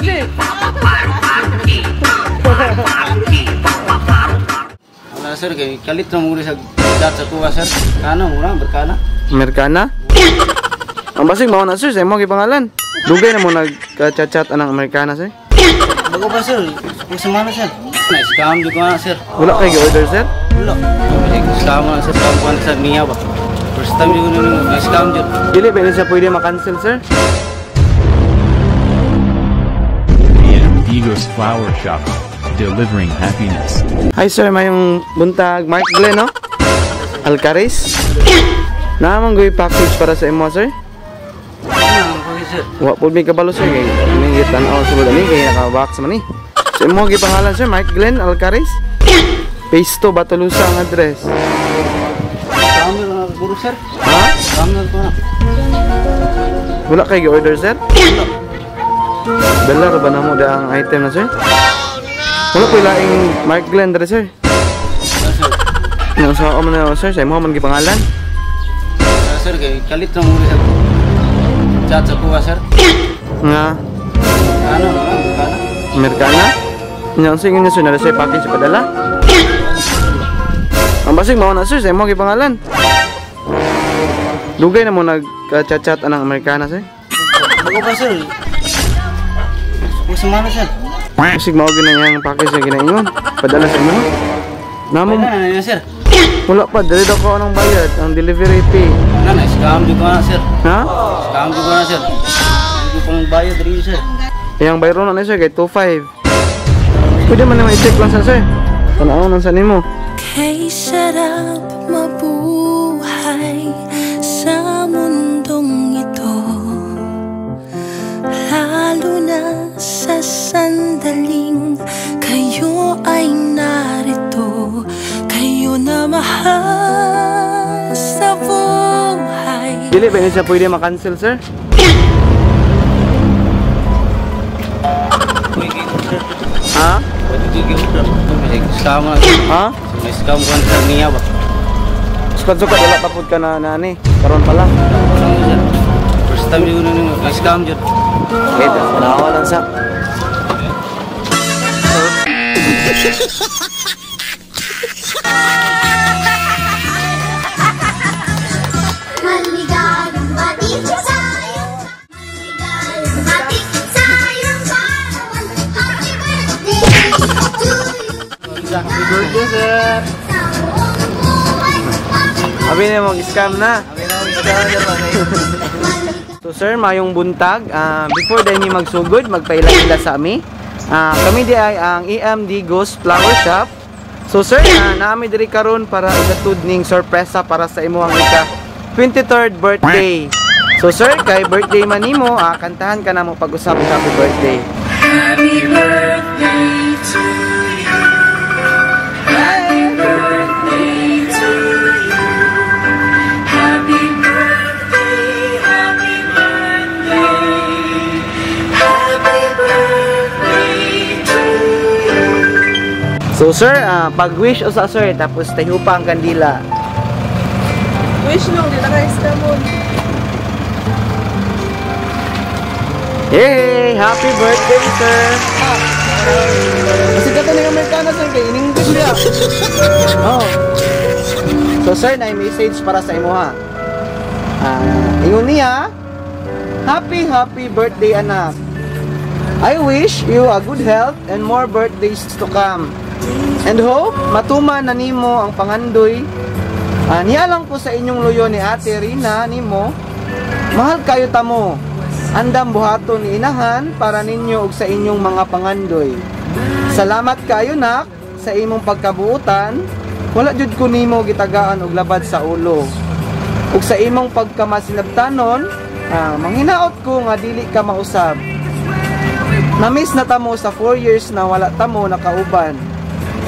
G. Wala sir, kay kalit na muli sa chat sa kuha sir. Kana muna, berkana. Amerikana? Ang basig mao na sir, sa imo gipangalan. Dugay na mo nagka-chat anang Amerikana sir. Bago pa sir, kung semana sir. Na-scam juga na sir. Wala kay gi-order sir? Wala. Scam na sir, scam ko sa niya ba. First time juga na scam jud. Dili ba siya pwede ma-cancel sir? Eagles Flower Shop, delivering happiness. Hi sir, mayong buntag Mark Glenn no? Alcaris. Naman goy package para sa imo sir? Sir. Wa pud mi kabalo sir kay may tan-aw sulod ani kay naka-box man ni. Sa imo gipangalan sir, Mark Glenn Alcaris. Pesto Batulusa ang address. Scam na guru sir. Ha? Scam na ko na. Wala kay gi-order sir? Dala ra ba namo da ang item na sir? Wala ko laing Mark Glenn dere sir. Sir. Nang sa man na sir, sa imo man gipangalan. Sir, kay kalit na muli sa chat sa kuha sir. Nga Kana muna, berkana. Amerikana? Nya sing inyo sir na sir package padala. Ang basig mao na sir, sa imo gipangalan. Dugay na mo nagka-chat anang Amerikana sir. Bago pa sir. Kung semana sir. Basig mao ginayang package na ginaingon. Padala sa imo. Namo Ano na sir? wala pa dili daw ko anong bayad ang delivery fee. Na-scam juga na sir. Ha? Scam juga na sir. Hindi ko pang bayad rin sir. Yang bayro na sir kay 25. Pwede man naman i-check lang sa sir. Tanaw nang sa nimo. Kay sarap mabuhay sa mundong ito, lalo na sa sandaling kayo ay narito. Kayo na mahal sa buhay. Dili ba niya siya pwede ma-cancel sir? Ha? Scam na. Ha? Scam ko sa niya ba. Sukat-sukat wala pa pud ka na nani. Karon pa lang. First time juga na scam jud. Okay, tanawa lang sa. Maligayang batid sa'yo. Maligayang batid sa'yo. Happy birthday to you. Happy birthday sir. Abi na mag-scam na. So sir, mayong buntag. Before dahil ni magsugod, magpaila-ila sa ami. Kami di ay ang EMD Ghost Flower Shop. So sir, naami diri karon para igatud ning sorpresa para sa imo ang ika 23rd birthday. So sir, kay birthday man nimo, kantahan ka na mo pag-usap happy birthday. Happy birthday to you. Happy birthday to you. Happy birthday, happy birthday. Happy birthday to you. So sir, pag-wish usa sir, tapos tayo pa ang kandila. Wish nung di na ka-scam mo. Hey! Happy birthday, sir! Kasi kato na yung Amerikana, sir, kay in-English niya. Oh. So, sir, na message para sa imo, ha? Ingon niya, happy birthday, anak. I wish you a good health and more birthdays to come. And hope, matuman na nimo ang pangandoy. Niya lang ko sa inyong luyo ni Ate Rina, nimo. Mahal kayo tamo. Andam buhaton ni inahan para ninyo ug sa inyong mga pangandoy. Salamat kayo nak sa imong pagkabuutan. Wala jud ko nimo gitagaan og labad sa ulo. Ug sa imong pagkamasinabtanon, manghinaot ko nga dili ka mausab. Namiss na tamo sa 4 years na wala tamo nakauban.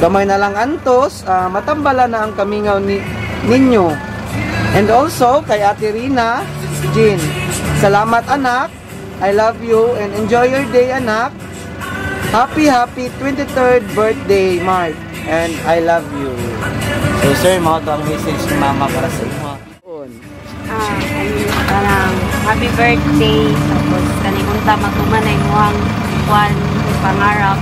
Gamay na lang antos, matambala na ang kamingaw ninyo. And also kay Ate Rina, Jean. Salamat anak. I love you and enjoy your day anak. Happy 23rd birthday Mark. And I love you. So sir, mga to ang message ni mama para sa inyo. Parang happy birthday. Tapos kanikunta matuman ay muhang kwan, pangarap.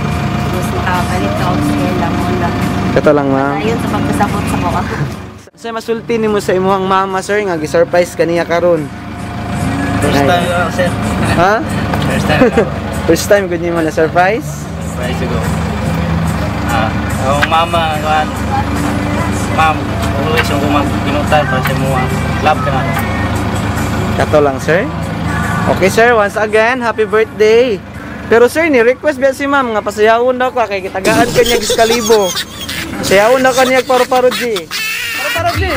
Gusto makapalit ka og eskwela mo lang. Kato lang, ma'am. Ayun sa pagkasabot sa mga. Sa masulti nimo sa imong mama, sir, nga gi-surprise kaniya karon. First time yun, sir. Ha? First time. First time gud nimo na surprise? Surprise ko. Ang mama, kan. Ma'am, always yung kumag-pinutan para sa mga love ka na. Kato lang, sir. Okay, sir, once again, happy birthday. Pero sir, ni-request biya si ma'am nga pasayawon daw ka kay kitagaan ka niya giskalibo. Pasayawon daw ka niya paro-paro G. Paro-paro G.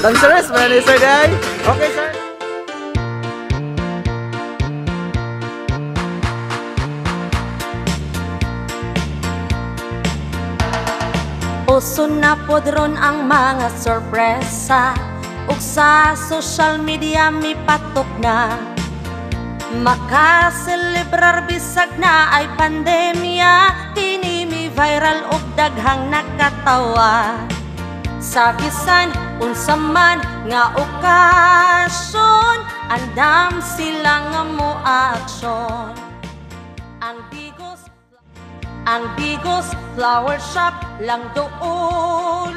Dancerous, man, sir, day. Okay, sir. Uso na podron ang mga sorpresa ug sa social media mi patok na makaselebrar bisag na ay pandemya kini mi viral ug daghang nakatawa sa bisan unsa man nga okasyon andam sila nga mo aksyon ang Bigos Flower Shop lang doon